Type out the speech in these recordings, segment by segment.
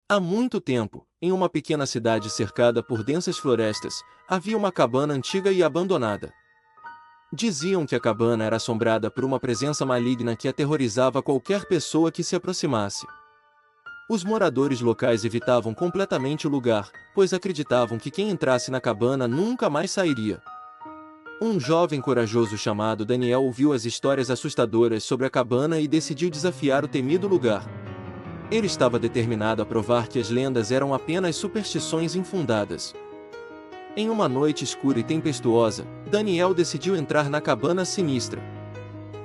Há muito tempo, em uma pequena cidade cercada por densas florestas, havia uma cabana antiga e abandonada. Diziam que a cabana era assombrada por uma presença maligna que aterrorizava qualquer pessoa que se aproximasse. Os moradores locais evitavam completamente o lugar, pois acreditavam que quem entrasse na cabana nunca mais sairia. Um jovem corajoso chamado Daniel ouviu as histórias assustadoras sobre a cabana e decidiu desafiar o temido lugar. Ele estava determinado a provar que as lendas eram apenas superstições infundadas. Em uma noite escura e tempestuosa, Daniel decidiu entrar na cabana sinistra.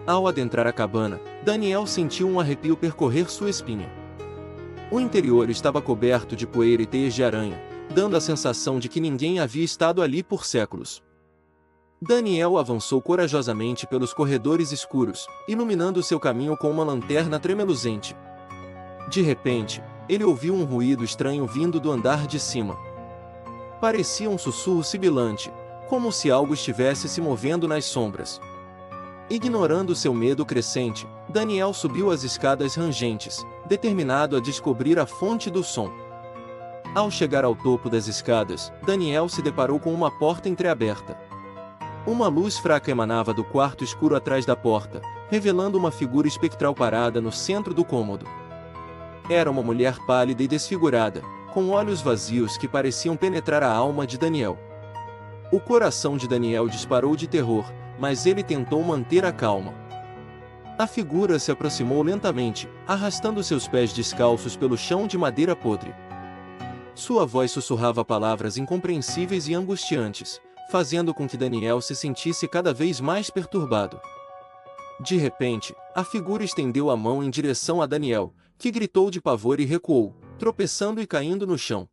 Ao adentrar a cabana, Daniel sentiu um arrepio percorrer sua espinha. O interior estava coberto de poeira e teias de aranha, dando a sensação de que ninguém havia estado ali por séculos. Daniel avançou corajosamente pelos corredores escuros, iluminando seu caminho com uma lanterna tremeluzente. De repente, ele ouviu um ruído estranho vindo do andar de cima. Parecia um sussurro sibilante, como se algo estivesse se movendo nas sombras. Ignorando seu medo crescente, Daniel subiu as escadas rangentes, determinado a descobrir a fonte do som. Ao chegar ao topo das escadas, Daniel se deparou com uma porta entreaberta. Uma luz fraca emanava do quarto escuro atrás da porta, revelando uma figura espectral parada no centro do cômodo. Era uma mulher pálida e desfigurada, com olhos vazios que pareciam penetrar a alma de Daniel. O coração de Daniel disparou de terror, mas ele tentou manter a calma. A figura se aproximou lentamente, arrastando seus pés descalços pelo chão de madeira podre. Sua voz sussurrava palavras incompreensíveis e angustiantes, fazendo com que Daniel se sentisse cada vez mais perturbado. De repente, a figura estendeu a mão em direção a Daniel, que gritou de pavor e recuou, tropeçando e caindo no chão.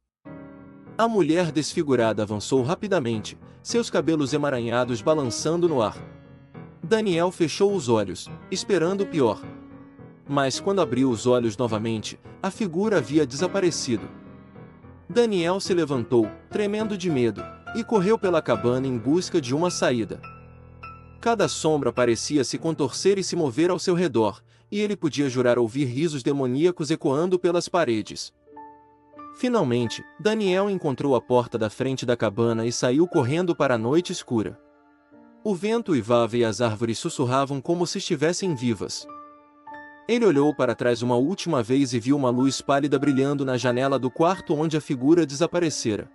A mulher desfigurada avançou rapidamente, seus cabelos emaranhados balançando no ar. Daniel fechou os olhos, esperando o pior. Mas quando abriu os olhos novamente, a figura havia desaparecido. Daniel se levantou, tremendo de medo, e correu pela cabana em busca de uma saída. Cada sombra parecia se contorcer e se mover ao seu redor, e ele podia jurar ouvir risos demoníacos ecoando pelas paredes. Finalmente, Daniel encontrou a porta da frente da cabana e saiu correndo para a noite escura. O vento uivava e as árvores sussurravam como se estivessem vivas. Ele olhou para trás uma última vez e viu uma luz pálida brilhando na janela do quarto onde a figura desaparecera.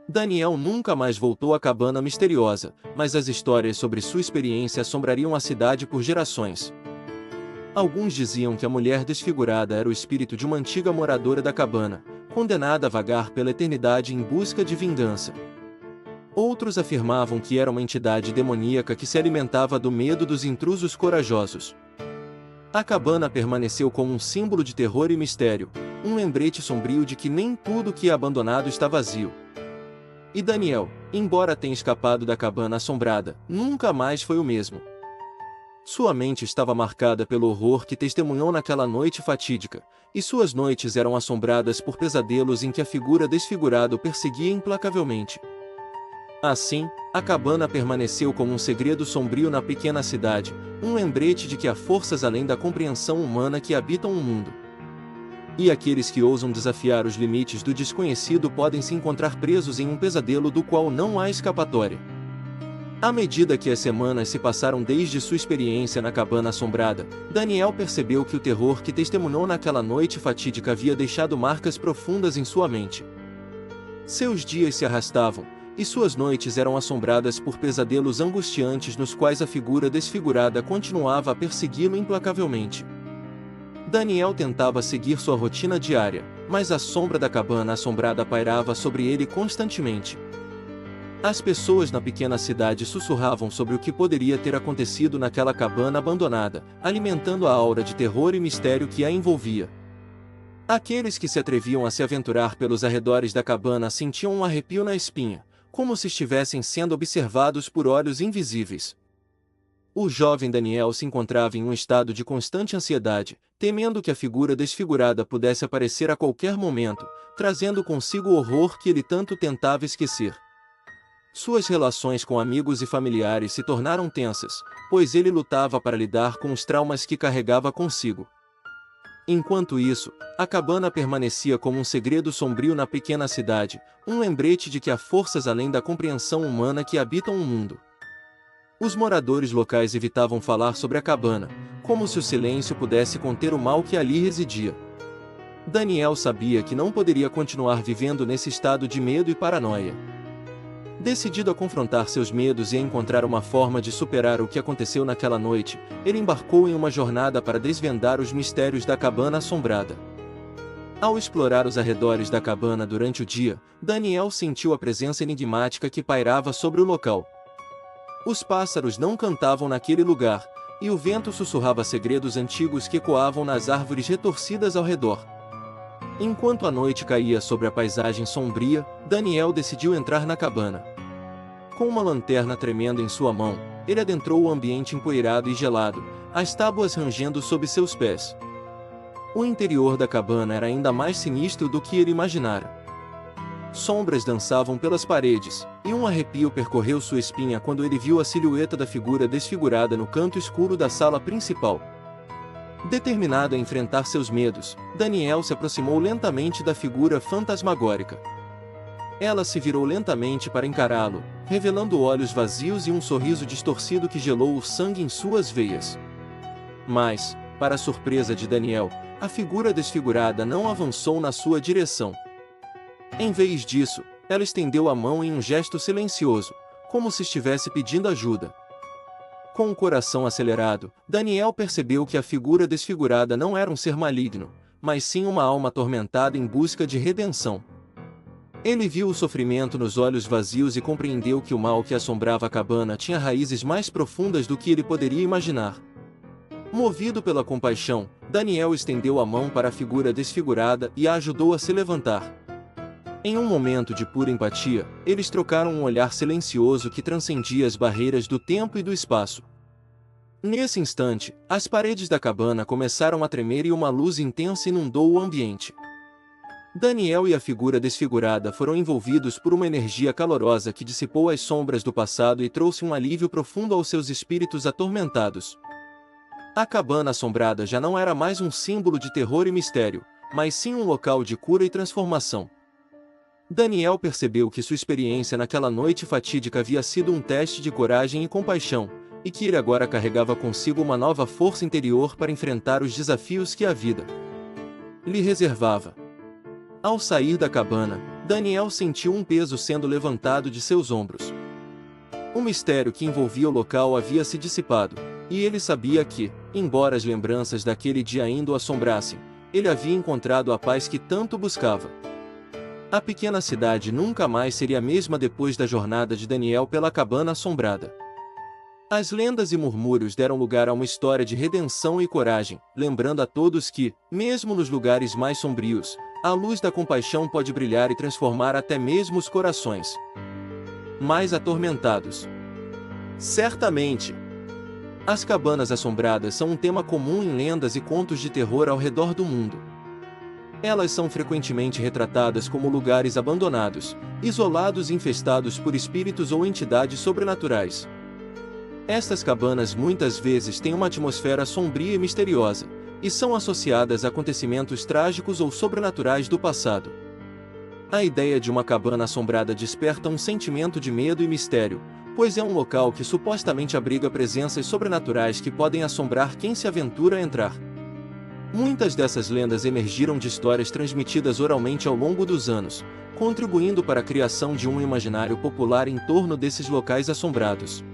Daniel nunca mais voltou à cabana misteriosa, mas as histórias sobre sua experiência assombrariam a cidade por gerações. Alguns diziam que a mulher desfigurada era o espírito de uma antiga moradora da cabana, condenada a vagar pela eternidade em busca de vingança. Outros afirmavam que era uma entidade demoníaca que se alimentava do medo dos intrusos corajosos. A cabana permaneceu como um símbolo de terror e mistério, um lembrete sombrio de que nem tudo que é abandonado está vazio. E Daniel, embora tenha escapado da cabana assombrada, nunca mais foi o mesmo. Sua mente estava marcada pelo horror que testemunhou naquela noite fatídica, e suas noites eram assombradas por pesadelos em que a figura desfigurada o perseguia implacavelmente. Assim, a cabana permaneceu como um segredo sombrio na pequena cidade, um lembrete de que há forças além da compreensão humana que habitam o mundo. E aqueles que ousam desafiar os limites do desconhecido podem se encontrar presos em um pesadelo do qual não há escapatória. À medida que as semanas se passaram desde sua experiência na cabana assombrada, Daniel percebeu que o terror que testemunhou naquela noite fatídica havia deixado marcas profundas em sua mente. Seus dias se arrastavam, e suas noites eram assombradas por pesadelos angustiantes nos quais a figura desfigurada continuava a persegui-lo implacavelmente. Daniel tentava seguir sua rotina diária, mas a sombra da cabana assombrada pairava sobre ele constantemente. As pessoas na pequena cidade sussurravam sobre o que poderia ter acontecido naquela cabana abandonada, alimentando a aura de terror e mistério que a envolvia. Aqueles que se atreviam a se aventurar pelos arredores da cabana sentiam um arrepio na espinha, como se estivessem sendo observados por olhos invisíveis. O jovem Daniel se encontrava em um estado de constante ansiedade, temendo que a figura desfigurada pudesse aparecer a qualquer momento, trazendo consigo o horror que ele tanto tentava esquecer. Suas relações com amigos e familiares se tornaram tensas, pois ele lutava para lidar com os traumas que carregava consigo. Enquanto isso, a cabana permanecia como um segredo sombrio na pequena cidade, um lembrete de que há forças além da compreensão humana que habitam o mundo. Os moradores locais evitavam falar sobre a cabana, como se o silêncio pudesse conter o mal que ali residia. Daniel sabia que não poderia continuar vivendo nesse estado de medo e paranoia. Decidido a confrontar seus medos e a encontrar uma forma de superar o que aconteceu naquela noite, ele embarcou em uma jornada para desvendar os mistérios da cabana assombrada. Ao explorar os arredores da cabana durante o dia, Daniel sentiu a presença enigmática que pairava sobre o local. Os pássaros não cantavam naquele lugar, e o vento sussurrava segredos antigos que ecoavam nas árvores retorcidas ao redor. Enquanto a noite caía sobre a paisagem sombria, Daniel decidiu entrar na cabana. Com uma lanterna tremendo em sua mão, ele adentrou o ambiente empoeirado e gelado, as tábuas rangendo sob seus pés. O interior da cabana era ainda mais sinistro do que ele imaginara. Sombras dançavam pelas paredes, e um arrepio percorreu sua espinha quando ele viu a silhueta da figura desfigurada no canto escuro da sala principal. Determinado a enfrentar seus medos, Daniel se aproximou lentamente da figura fantasmagórica. Ela se virou lentamente para encará-lo, revelando olhos vazios e um sorriso distorcido que gelou o sangue em suas veias. Mas, para a surpresa de Daniel, a figura desfigurada não avançou na sua direção. Em vez disso, ela estendeu a mão em um gesto silencioso, como se estivesse pedindo ajuda. Com o coração acelerado, Daniel percebeu que a figura desfigurada não era um ser maligno, mas sim uma alma atormentada em busca de redenção. Ele viu o sofrimento nos olhos vazios e compreendeu que o mal que assombrava a cabana tinha raízes mais profundas do que ele poderia imaginar. Movido pela compaixão, Daniel estendeu a mão para a figura desfigurada e a ajudou a se levantar. Em um momento de pura empatia, eles trocaram um olhar silencioso que transcendia as barreiras do tempo e do espaço. Nesse instante, as paredes da cabana começaram a tremer e uma luz intensa inundou o ambiente. Daniel e a figura desfigurada foram envolvidos por uma energia calorosa que dissipou as sombras do passado e trouxe um alívio profundo aos seus espíritos atormentados. A cabana assombrada já não era mais um símbolo de terror e mistério, mas sim um local de cura e transformação. Daniel percebeu que sua experiência naquela noite fatídica havia sido um teste de coragem e compaixão, e que ele agora carregava consigo uma nova força interior para enfrentar os desafios que a vida lhe reservava. Ao sair da cabana, Daniel sentiu um peso sendo levantado de seus ombros. O mistério que envolvia o local havia se dissipado, e ele sabia que, embora as lembranças daquele dia ainda o assombrassem, ele havia encontrado a paz que tanto buscava. A pequena cidade nunca mais seria a mesma depois da jornada de Daniel pela cabana assombrada. As lendas e murmúrios deram lugar a uma história de redenção e coragem, lembrando a todos que, mesmo nos lugares mais sombrios, a luz da compaixão pode brilhar e transformar até mesmo os corações mais atormentados. Certamente, as cabanas assombradas são um tema comum em lendas e contos de terror ao redor do mundo. Elas são frequentemente retratadas como lugares abandonados, isolados e infestados por espíritos ou entidades sobrenaturais. Estas cabanas muitas vezes têm uma atmosfera sombria e misteriosa, e são associadas a acontecimentos trágicos ou sobrenaturais do passado. A ideia de uma cabana assombrada desperta um sentimento de medo e mistério, pois é um local que supostamente abriga presenças sobrenaturais que podem assombrar quem se aventura a entrar. Muitas dessas lendas emergiram de histórias transmitidas oralmente ao longo dos anos, contribuindo para a criação de um imaginário popular em torno desses locais assombrados.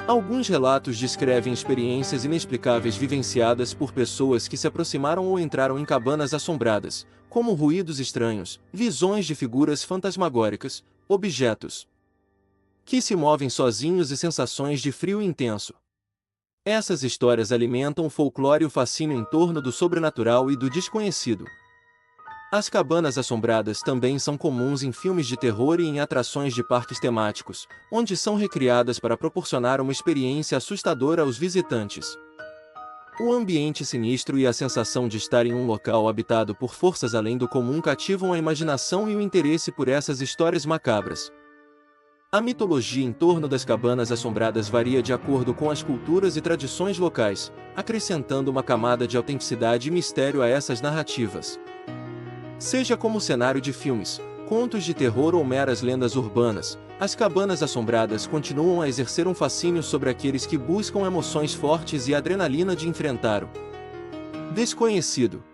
Alguns relatos descrevem experiências inexplicáveis vivenciadas por pessoas que se aproximaram ou entraram em cabanas assombradas, como ruídos estranhos, visões de figuras fantasmagóricas, objetos que se movem sozinhos e sensações de frio intenso. Essas histórias alimentam o folclore e o fascínio em torno do sobrenatural e do desconhecido. As cabanas assombradas também são comuns em filmes de terror e em atrações de parques temáticos, onde são recriadas para proporcionar uma experiência assustadora aos visitantes. O ambiente sinistro e a sensação de estar em um local habitado por forças além do comum cativam a imaginação e o interesse por essas histórias macabras. A mitologia em torno das cabanas assombradas varia de acordo com as culturas e tradições locais, acrescentando uma camada de autenticidade e mistério a essas narrativas. Seja como cenário de filmes, contos de terror ou meras lendas urbanas, as cabanas assombradas continuam a exercer um fascínio sobre aqueles que buscam emoções fortes e adrenalina de enfrentar o desconhecido.